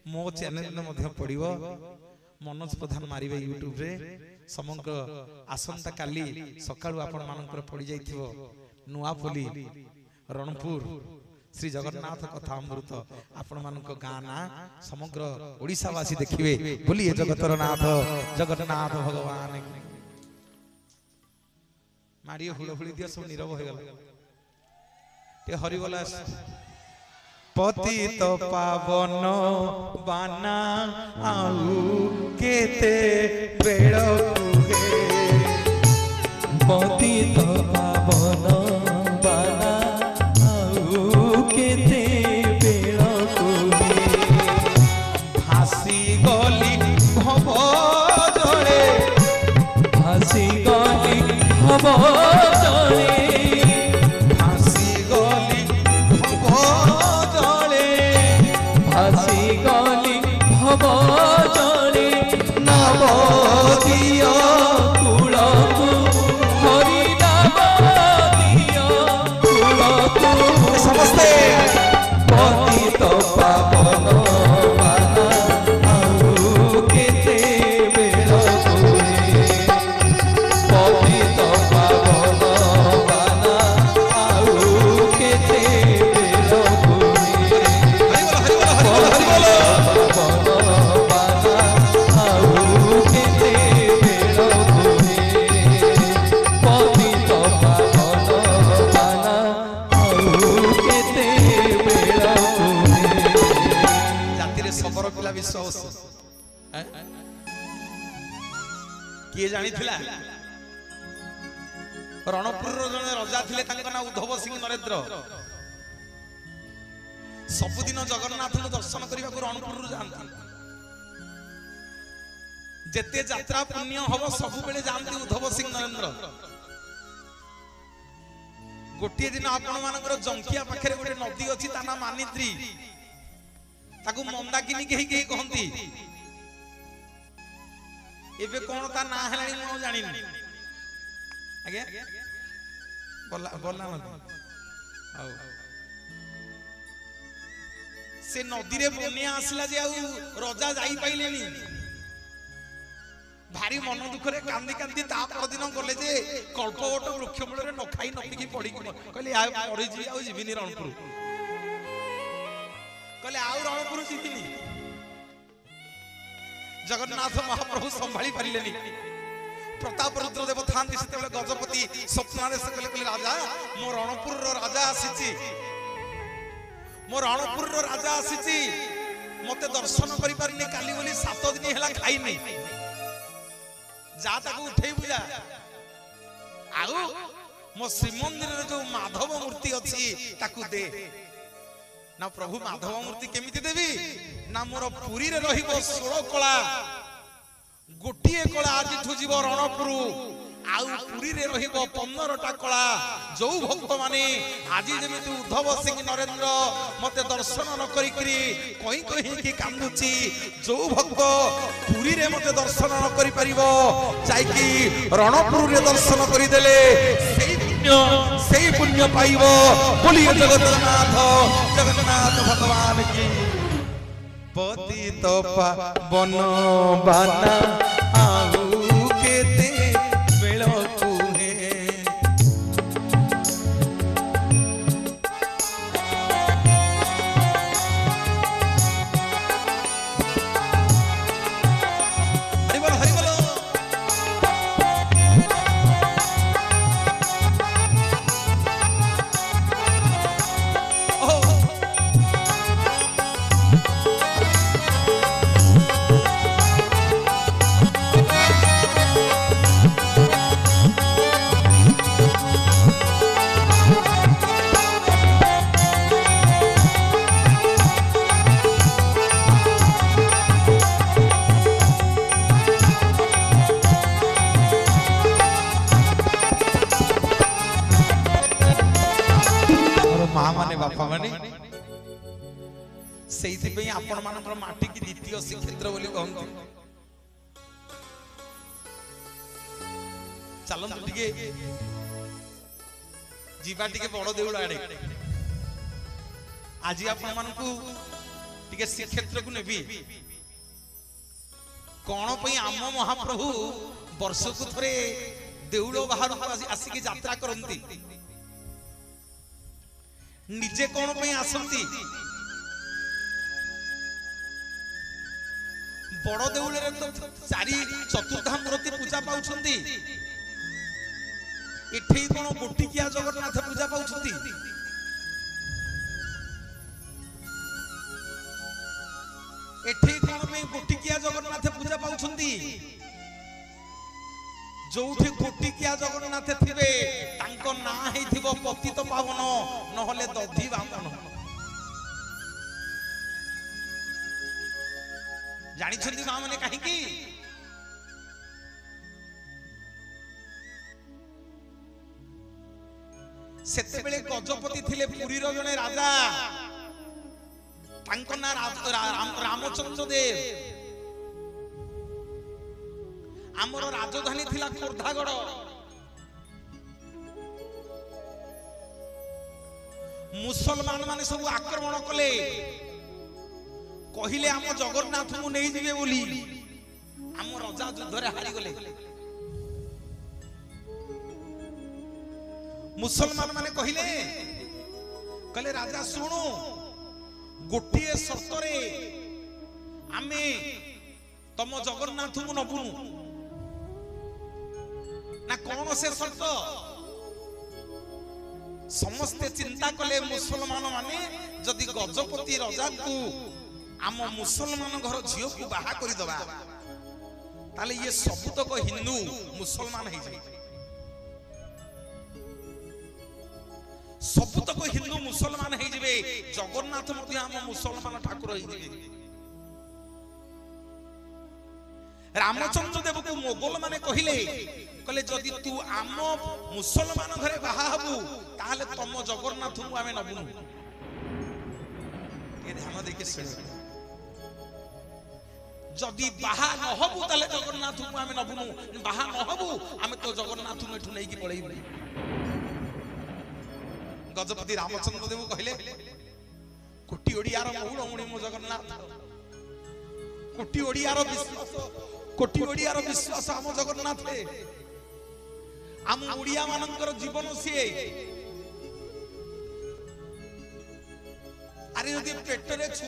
मो चैनल मध्य पड़िबो मनोज प्रधान मारिबे यूट्यूब रे समग्र आसंता काली सकाळु आपण मानकर पड़ी जाइथिबो नुआपल्ली रणपुर श्री जगन्नाथ कथा अमृत आपण मानक गाना समग्र ओडिसावासी देखिबे बोलिए जगतर नाथ जगन्नाथ भगवान मारिए हुड़हुड़ी दिया सब नीरव हो गला ते हरिबोला पतित पावन बाना आउ केते बेळ कुहे पतित पावन बाना आउ केते बेळ कुहे भासी गली भव जळे भासी गली भव जळे भासी गली भव भासी गली भव जले नवदिय कूलकु हरि नवदिय कूलकु समस्ते पतित पावन बाना आउ केते बेळ कुहे पतित पावन बाना आउ केते बेळ कुहे विश्वास किए जानी थिला रणपुर जने राजा थिले तांका ना उद्धव सिंह नरेंद्र सबुदिन जगन्नाथ दर्शन करने को रणपुर जाती जेते यात्रा पुण्य हम सब बेले जानती उद्धव सिंह नरेंद्र गोटे दिन आपण मानकर जंकिया पाखे गोटे नदी अच्छी ता ना मानित्री ताकू मंदाकिनी कही कही कहती एबे कौन ता ना हेलानी मु जानिनी आगे बोला बोला मत आउ से नदी रे बनिया आसला जे आउ राजा जाई पाइलेनी भारी मन दुख रे कांदी कांदी ता पर दिन गले जे कल्पवट वृक्ष मूल रे न खाई न पीकी पड़ी कहले आ मरि जी आउ जीविनी रणपुर कहले आउ रणपुर जीविनी जगन्नाथ महाप्रभु संभाली पारिलेनी प्रताप रुद्र देव थांती से गजपति स्वप्नारे से कहले राजा मो रणपुर रो राजा आसीची मो रणपुर रो राजा आसीची मते दर्शन करि पारिनी काली बोली 7 दिन हेला खाइनी जा ताको उठेई बुझा आउ मो श्रीमंदिर रे जो माधव मूर्ति अछि ताकू दे ना प्रभु माधव मूर्ति केमिति देवी ना मोर पुरी रे रहिबो 16 कला गोटिए कला आज जीव रणपुर आउ पुरी रे रहिबो 15टा कला जो भक्त माने आज जेमिति उद्धव सिंह नरेंद्र मते दर्शन न करी कहीं कहीं की कांदुची जो भक्त पुरी रे मते दर्शन न करी परिबो जाई कि रणपुर रे दर्शन करी देले सेई पुण्य पाइबो बोलिए जगन्नाथ जगन्नाथ भगवान की पतित पावन बाना आउ केते बेळ कुहे हरि बोल हरि बोल बापा माने सेइथि पे आपण मानकर माटी की द्वितीय श्रीक्षेत्र बोली कहंती चलंतु टिके जीवा टिके बड़ देउळ आडे आज आपण मानकू टिके श्रीक्षेत्र को नेबी कौन पई आम महाप्रभु वर्ष को थरे देउल बाहर आसिक यात्रा करती निजे कौन पई आसंती बड़ देउल रे तो चारि चतुर्धा मूर्ति पूजा पाउछंती एठी कौन गोटिकिया जगन्नाथ पूजा पाउछंती एठी कौन में गोटिकिया जगन्नाथ पूजा पाउछंती जोठी गोटिकिया जगन्नाथ थिबे तांको ना हेथिबो पतित पावन नहले दधि बामन जानि छंती मां माने काहे की सेते बेले गजपति थिले पुरी रो जने राजा तांको ना रामचंद्र देव आमर राजधानी थिला खोर्धागढ़ मुसलमान माने सब आक्रमण कले कहिले आम जगन्नाथ को नहीं जिवे बोली आम राजा युद्ध रे हारी गले मुसलमान माने कहिले कले राजा सुनो गोटिए शर्त रे आमे तम जगन्नाथ को नबुनु ना कौन से शर्त समस्ते चिंता कले मुसलमान माने जदि गजपति राजा को आम मुसलमान घर झियो को बाहा करि दबा ताले ये सबतक हिंदू मुसलमान है जाय सबतक हिंदू मुसलमान है जिवे जगन्नाथ मध्ये आम मुसलमान ठाकुर है जिवे रामचंद्र देव को मोगल माने कहिले कले जदि तू आम मुसलमान घरे बाहा हबु ताले तम जगन्नाथ को आमे नबुनु ये ध्यान देके सुन जदि बाहा न हबु ताले जगन्नाथ को आमे नबुनु बाहा न हबु आमे तो जगन्नाथ को एठु नै की पळैबु गजपति रामचंद्र देव कहले कोटी ओडियार महुल मुनि मो जगन्नाथ कोटी ओडियार विश्वास आम जगन्नाथ है आम ओडिया मानकर जीवन सीए अरे यदि पेटरे